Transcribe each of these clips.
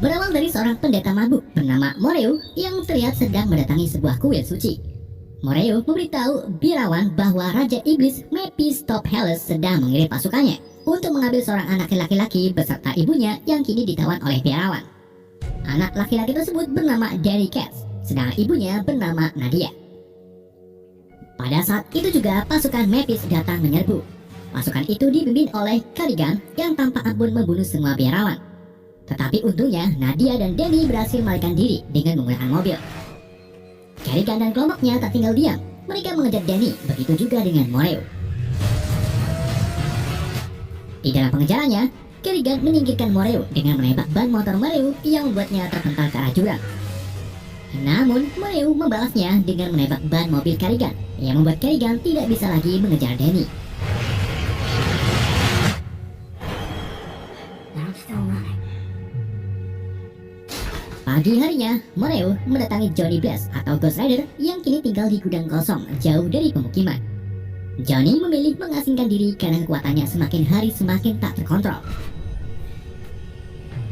berawal dari seorang pendeta mabuk bernama Moreu yang terlihat sedang mendatangi sebuah kuil suci. Moreu memberitahu biarawan bahwa Raja Iblis Mephistopheles sedang mengirim pasukannya untuk mengambil seorang anak laki-laki beserta ibunya yang kini ditawan oleh biarawan. Anak laki-laki tersebut bernama Danny Katz, sedangkan ibunya bernama Nadia. Pada saat itu juga pasukan Mephis datang menyerbu. Pasukan itu dipimpin oleh Karigan yang tanpa ampun membunuh semua biarawan. Tetapi untungnya Nadia dan Danny berhasil melarikan diri dengan menggunakan mobil. Karigan dan kelompoknya tak tinggal diam. Mereka mengejar Danny, begitu juga dengan Moreu. Di dalam pengejarannya, Karigan menyingkirkan Moreu dengan menembak ban motor Moreu yang membuatnya terpental ke arah jurang. Namun, Moreu membalasnya dengan menembak ban mobil Karigan yang membuat Karigan tidak bisa lagi mengejar Danny. Pagi harinya, Moreu mendatangi Johnny Blaze atau Ghost Rider yang kini tinggal di gudang kosong jauh dari pemukiman. Johnny memilih mengasingkan diri karena kekuatannya semakin hari semakin tak terkontrol.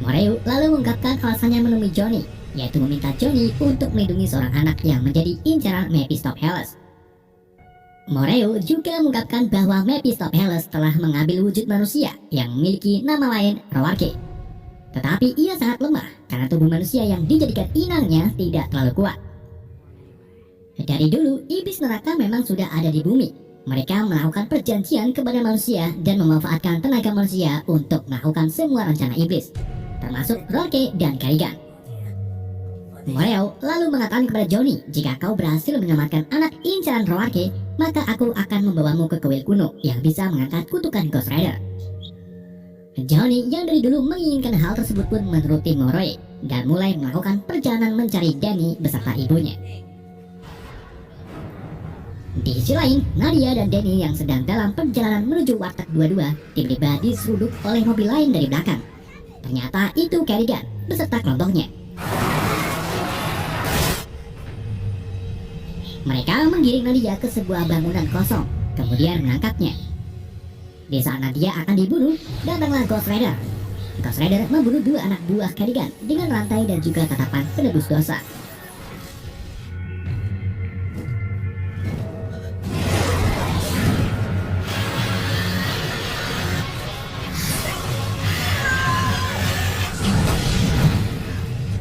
Moreu lalu mengungkapkan alasannya menemui Johnny, yaitu meminta Johnny untuk melindungi seorang anak yang menjadi incaran Mephistopheles. Moreu juga mengungkapkan bahwa Mephistopheles telah mengambil wujud manusia yang memiliki nama lain Roarke. Tetapi ia sangat lemah karena tubuh manusia yang dijadikan inangnya tidak terlalu kuat. Dari dulu, iblis neraka memang sudah ada di bumi. Mereka melakukan perjanjian kepada manusia dan memanfaatkan tenaga manusia untuk melakukan semua rencana iblis, termasuk Roarke dan Karigan. Moreu lalu mengatakan kepada Johnny, jika kau berhasil menyelamatkan anak incaran Roarke, maka aku akan membawamu ke kuil kuno yang bisa mengangkat kutukan Ghost Rider. Johnny yang dari dulu menginginkan hal tersebut pun menuruti Moreu dan mulai melakukan perjalanan mencari Danny beserta ibunya. Di sisi lain, Nadia dan Danny yang sedang dalam perjalanan menuju warteg 22 tiba-tiba diseruduk oleh mobil lain dari belakang. Ternyata itu Karigan beserta kelompoknya. Mereka menggiring Nadia ke sebuah bangunan kosong, kemudian menangkapnya. Di saat Nadia akan dibunuh, datanglah Ghost Rider. Ghost Rider membunuh dua anak buah Karigan dengan rantai dan juga tatapan penebus dosa.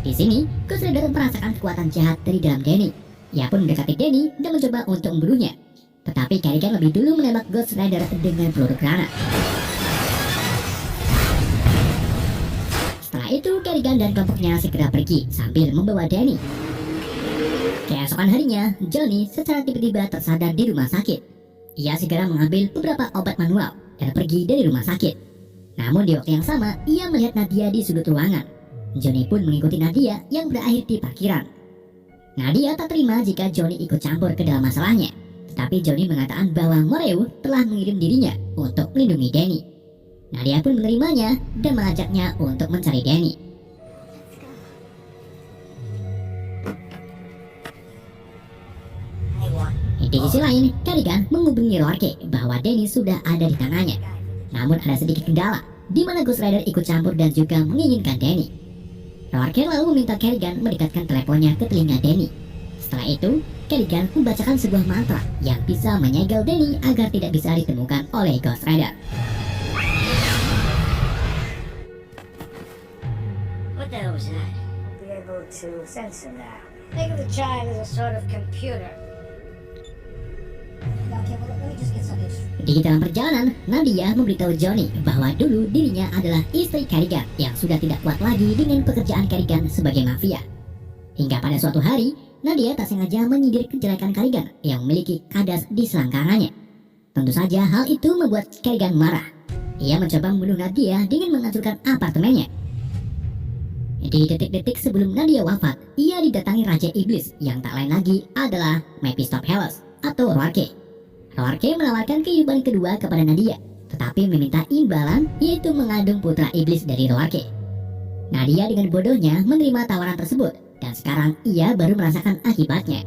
Di sini, Ghost Rider merasakan kekuatan jahat dari dalam Danny. Ia pun mendekati Danny dan mencoba untuk membunuhnya. Tetapi Karigan lebih dulu menembak Ghost Rider dengan peluru granat. Setelah itu, Karigan dan kelompoknya segera pergi sambil membawa Danny. Keesokan harinya, Johnny secara tiba-tiba tersadar di rumah sakit. Ia segera mengambil beberapa obat manual dan pergi dari rumah sakit. Namun di waktu yang sama, ia melihat Nadia di sudut ruangan. Johnny pun mengikuti Nadia yang berakhir di parkiran. Nadia tak terima jika Johnny ikut campur ke dalam masalahnya. Tetapi Johnny mengatakan bahwa Moreu telah mengirim dirinya untuk melindungi Danny. Nadia pun menerimanya dan mengajaknya untuk mencari Danny. Di sisi lain, Karigan menghubungi Roarke bahwa Danny sudah ada di tangannya. Namun ada sedikit kendala, di mana Ghost Rider ikut campur dan juga menginginkan Danny. Roarke lalu meminta Karigan mendekatkan teleponnya ke telinga Danny. Setelah itu, Karigan membacakan sebuah mantra yang bisa menyegel Danny agar tidak bisa ditemukan oleh Ghost Rider. What the hell was that? Be able to sense him now. Think of the child as a sort of computer. Okay, well, let me just get something. Di dalam perjalanan, Nadia memberitahu Johnny bahwa dulu dirinya adalah istri Karigan yang sudah tidak kuat lagi dengan pekerjaan Karigan sebagai mafia. Hingga pada suatu hari, Nadia tak sengaja menyindir kejelekan Karigan yang memiliki kadas di selangkangannya. Tentu saja hal itu membuat Karigan marah. Ia mencoba membunuh Nadia dengan menghancurkan apartemennya. Di detik-detik sebelum Nadia wafat, ia didatangi Raja Iblis yang tak lain lagi adalah Mephistopheles atau Roarke. Roarke menawarkan kehidupan kedua kepada Nadia, tetapi meminta imbalan yaitu mengandung putra iblis dari Roarke. Nadia dengan bodohnya menerima tawaran tersebut dan sekarang ia baru merasakan akibatnya.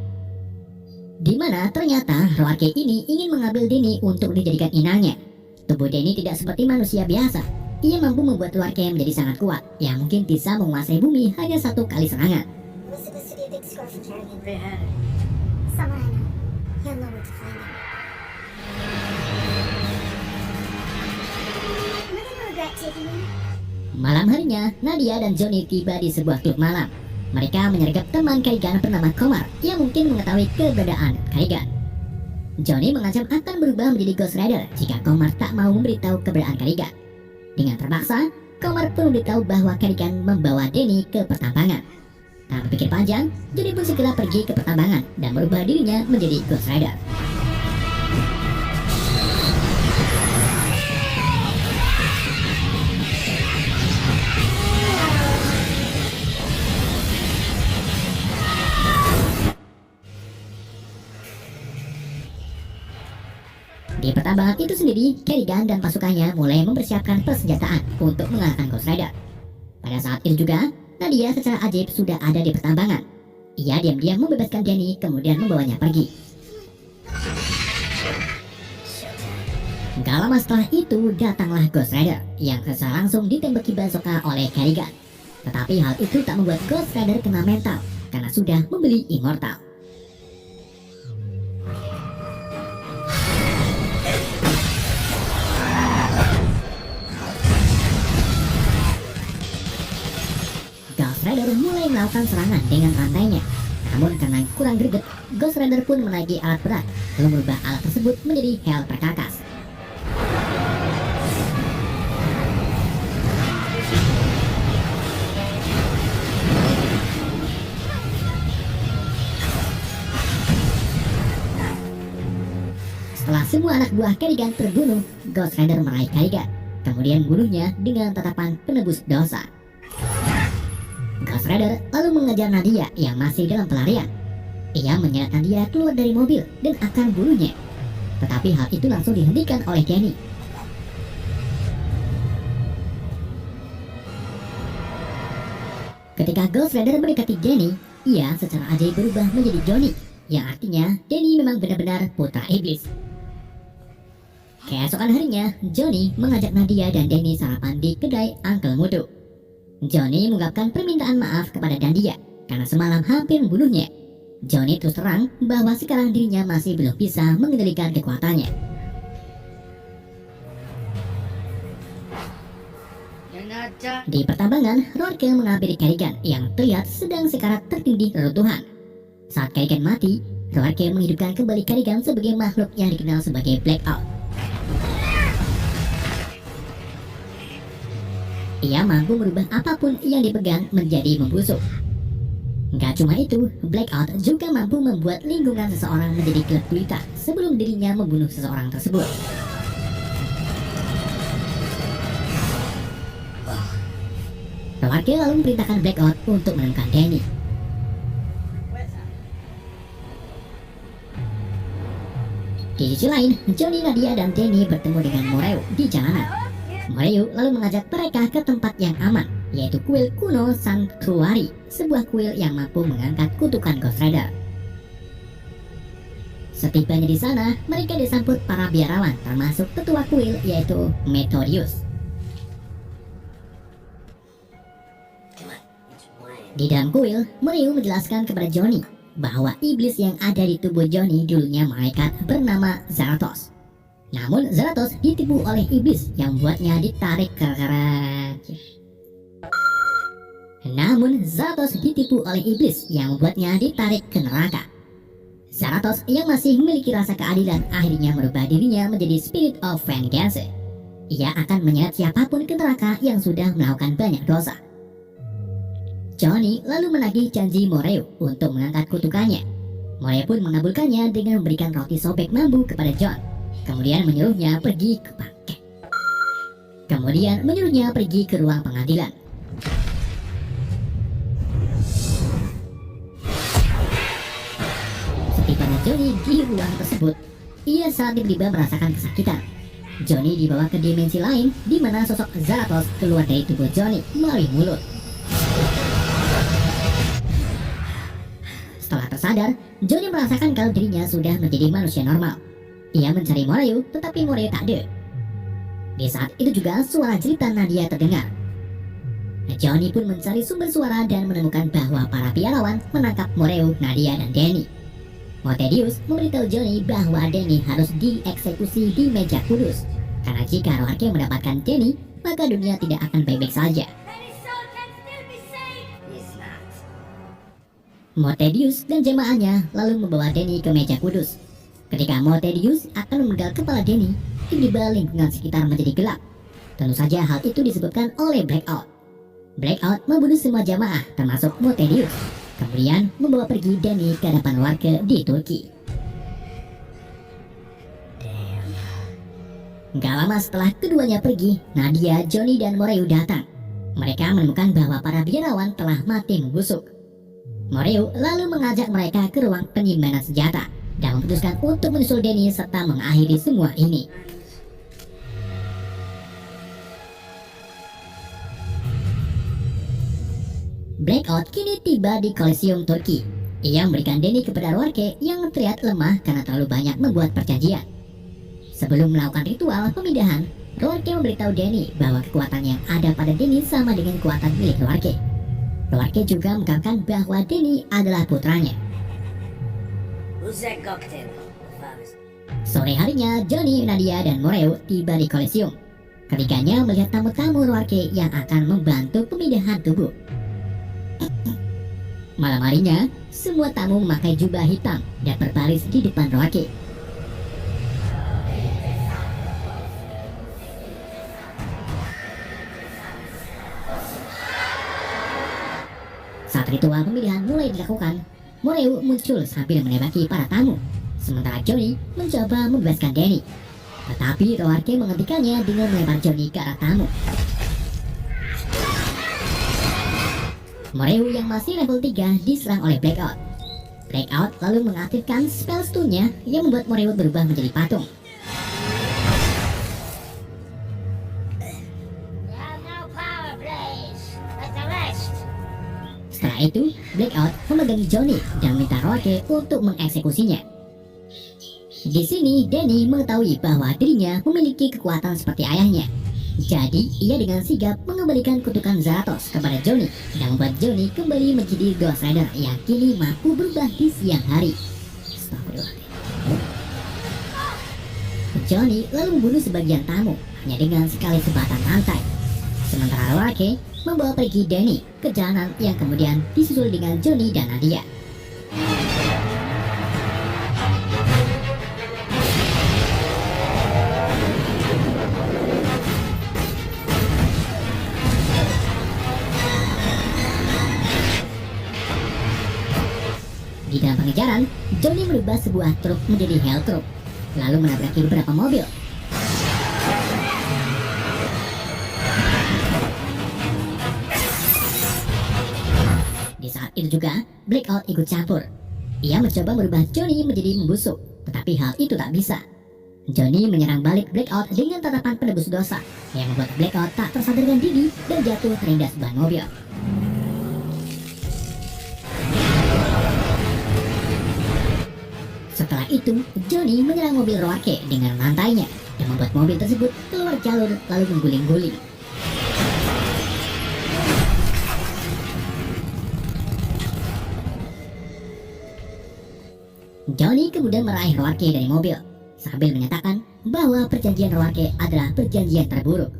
Di mana ternyata Roarke ini ingin mengambil Danny untuk dijadikan inangnya. Tubuh Danny tidak seperti manusia biasa. ia mampu membuat keluarga menjadi sangat kuat, yang mungkin bisa menguasai bumi hanya satu kali serangan. It was supposed to be a big score for Carrigan. They had it. Someone I know. He'll know where to find him. Am I gonna regret taking him? Malam harinya, Nadia dan Johnny tiba di sebuah klub malam. Mereka menyergap teman Carrigan bernama Komar yang mungkin mengetahui keberadaan Carrigan. Johnny mengancam akan berubah menjadi Ghost Rider jika Komar tak mau memberitahu keberadaan Carrigan. Dengan terpaksa, Komar pun memberitahu bahwa Carrigan membawa Danny ke pertambangan. Tak berpikir panjang, Johnny pun segera pergi ke pertambangan dan merubah dirinya menjadi Ghost Rider. Di pertambangan itu sendiri, Carrigan dan pasukannya mulai mempersiapkan persenjataan untuk mengalahkan Ghost Rider. Pada saat itu juga, Nadia secara ajaib sudah ada di pertambangan. Ia diam-diam membebaskan Danny kemudian membawanya pergi. Gak lama setelah itu datanglah Ghost Rider yang secara langsung ditembaki bazooka oleh Carrigan. Tetapi hal itu tak membuat Ghost Rider kena mental karena sudah membeli Immortal. Ghost Rider mulai melakukan serangan dengan rantainya. Namun karena kurang greget, Ghost Rider pun menaiki alat berat, lalu merubah alat tersebut menjadi Hell perkakas. Setelah semua anak buah Carrigan terbunuh, Ghost Rider meraih Carrigan, kemudian membunuhnya dengan tatapan penebus dosa. Ghost Rider lalu mengejar Nadia yang masih dalam pelarian. Ia menyeret Nadia keluar dari mobil dan akan bunuhnya. Tetapi hal itu langsung dihentikan oleh Danny. Ketika Ghost Rider mendekati Danny, ia secara ajaib berubah menjadi Johnny, yang artinya Danny memang benar-benar putra iblis. Keesokan harinya, Johnny mengajak Nadia dan Danny sarapan di kedai Uncle Mutu. Johnny mengungkapkan permintaan maaf kepada Nadia karena semalam hampir membunuhnya. Johnny terus terang bahwa sekarang dirinya masih belum bisa mengendalikan kekuatannya. You're not done. Di pertambangan, Rourke menghampiri Carrigan yang terlihat sedang sekarat tertindih reruntuhan. Saat Carrigan mati, Rourke menghidupkan kembali Carrigan sebagai makhluk yang dikenal sebagai Blackout. Ia mampu merubah apapun yang dipegang menjadi membusuk. Gak cuma itu, Blackout juga mampu membuat lingkungan seseorang menjadi gelap gulita sebelum dirinya membunuh seseorang tersebut. Rourke lalu memerintahkan Blackout untuk menemukan Danny. Di sisi lain, Johnny, Nadia, dan Danny bertemu dengan Moreu di jalanan. Moreu lalu mengajak mereka ke tempat yang aman, yaitu kuil kuno Sanctuary, sebuah kuil yang mampu mengangkat kutukan Ghost Rider. Setibanya di sana, mereka disambut para biarawan, termasuk ketua kuil yaitu Methodius. Di dalam kuil, Moreu menjelaskan kepada Johnny bahwa iblis yang ada di tubuh Johnny dulunya malaikat bernama Zarathos. Namun Zarathos ditipu oleh iblis yang membuatnya ditarik ke neraka. Zarathos yang masih memiliki rasa keadilan akhirnya merubah dirinya menjadi Spirit of Vengeance. Ia akan menyeret siapapun ke neraka yang sudah melakukan banyak dosa. Johnny lalu menagih janji Moreu untuk mengangkat kutukannya. Moreu pun mengabulkannya dengan memberikan roti sobek bambu kepada John. Kemudian menyuruhnya pergi ke ruang pengadilan. Setibanya Johnny di ruang tersebut, ia saat tiba-tiba merasakan kesakitan. Johnny dibawa ke dimensi lain di mana sosok Zarathos keluar dari tubuh Johnny melalui mulut. Setelah tersadar, Johnny merasakan kalau dirinya sudah menjadi manusia normal. Ia mencari Moreu, tetapi Moreu tak ada. Di saat itu juga suara jeritan Nadia terdengar. Johnny pun mencari sumber suara dan menemukan bahwa para biarawan menangkap Moreu, Nadia, dan Danny. Mortedius memberitahu Johnny bahwa Danny harus dieksekusi di meja kudus, karena jika Roarke mendapatkan Danny, maka dunia tidak akan baik-baik saja. He's not. Mortedius dan jemaahnya lalu membawa Danny ke meja kudus. Ketika Mortedius akan memenggal kepala Danny, tiba-tiba lingkungan sekitar menjadi gelap. Tentu saja hal itu disebabkan oleh Blackout. Blackout membunuh semua jamaah termasuk Mortedius, kemudian membawa pergi Danny ke hadapan warga di Turki. Gak lama setelah keduanya pergi, Nadia, Johnny, dan Moreu datang. Mereka menemukan bahwa para biarawan telah mati membusuk. Moreu lalu mengajak mereka ke ruang penyimpanan senjata dan memutuskan untuk menyusul Danny serta mengakhiri semua ini. Blackout kini tiba di Kolosium Turki. Ia memberikan Danny kepada Roarke yang terlihat lemah karena terlalu banyak membuat perjanjian. Sebelum melakukan ritual pemindahan, Roarke memberitahu Danny bahwa kekuatan yang ada pada Danny sama dengan kekuatan milik Roarke. Roarke juga mengatakan bahwa Danny adalah putranya. Who's that cocktail? Sore harinya, Johnny, Nadia, dan Moreu tiba di Kolosium. Ketiganya melihat tamu-tamu Roarke yang akan membantu pemindahan tubuh. Malam harinya, semua tamu memakai jubah hitam dan berbaris di depan Roarke. Saat ritual pemindahan mulai dilakukan, Moreu muncul sambil menembaki para tamu, sementara Johnny mencoba membebaskan Danny. Tetapi Roarke menghentikannya dengan melempar Johnny ke arah tamu. Moreu yang masih level 3 diserang oleh Blackout. Blackout lalu mengaktifkan spell stunnya yang membuat Moreu berubah menjadi patung. You have no power, Blaze. Like the rest. Setelah itu, Blackout memegangi Johnny dan meminta Roarke untuk mengeksekusinya. Di sini, Danny mengetahui bahwa dirinya memiliki kekuatan seperti ayahnya. Jadi, ia dengan sigap mengembalikan kutukan Zarathos kepada Johnny dan membuat Johnny kembali menjadi Ghost Rider yang kini mampu berubah di siang hari. Astagfirullahaladzim. Johnny lalu membunuh sebagian tamu hanya dengan sekali sebatan rantai. Sementara Roarke membawa pergi Danny ke jalanan yang kemudian disusul dengan Johnny dan Nadia. Di dalam pengejaran, Johnny merubah sebuah truk menjadi Hell Truck, lalu menabraki beberapa mobil. Di saat itu juga, Blackout ikut campur. Ia mencoba merubah Johnny menjadi membusuk, tetapi hal itu tak bisa. Johnny menyerang balik Blackout dengan tatapan penebus dosa, yang membuat Blackout tak tersadarkan diri dan jatuh terlindas ban mobil. Setelah itu, Johnny menyerang mobil Roarke dengan rantainya yang membuat mobil tersebut keluar jalur lalu mengguling-guling. Johnny kemudian meraih Roarke dari mobil sambil menyatakan bahwa perjanjian Roarke adalah perjanjian terburuk.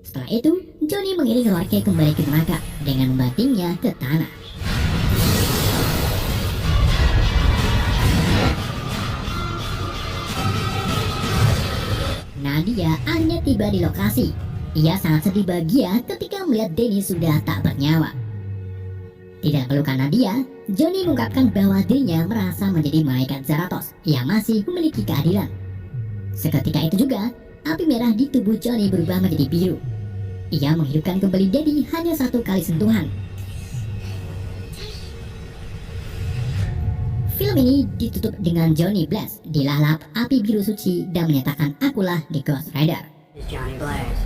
Setelah itu, Johnny mengiring Roarke kembali ke neraka dengan membantingnya ke tanah. Nadia akhirnya tiba di lokasi. Ia sangat sedih bahagia ketika melihat Danny sudah tak bernyawa. Di dalam pelukan Nadia, Johnny mengungkapkan bahwa dirinya merasa menjadi malaikat Zarathos yang masih memiliki keadilan. Seketika itu juga, api merah di tubuh Johnny berubah menjadi biru. Ia menghidupkan kembali Danny hanya satu kali sentuhan. Film ini ditutup dengan Johnny Blaze dilalap api biru suci dan menyatakan akulah The Ghost Rider. It's Johnny Blaze.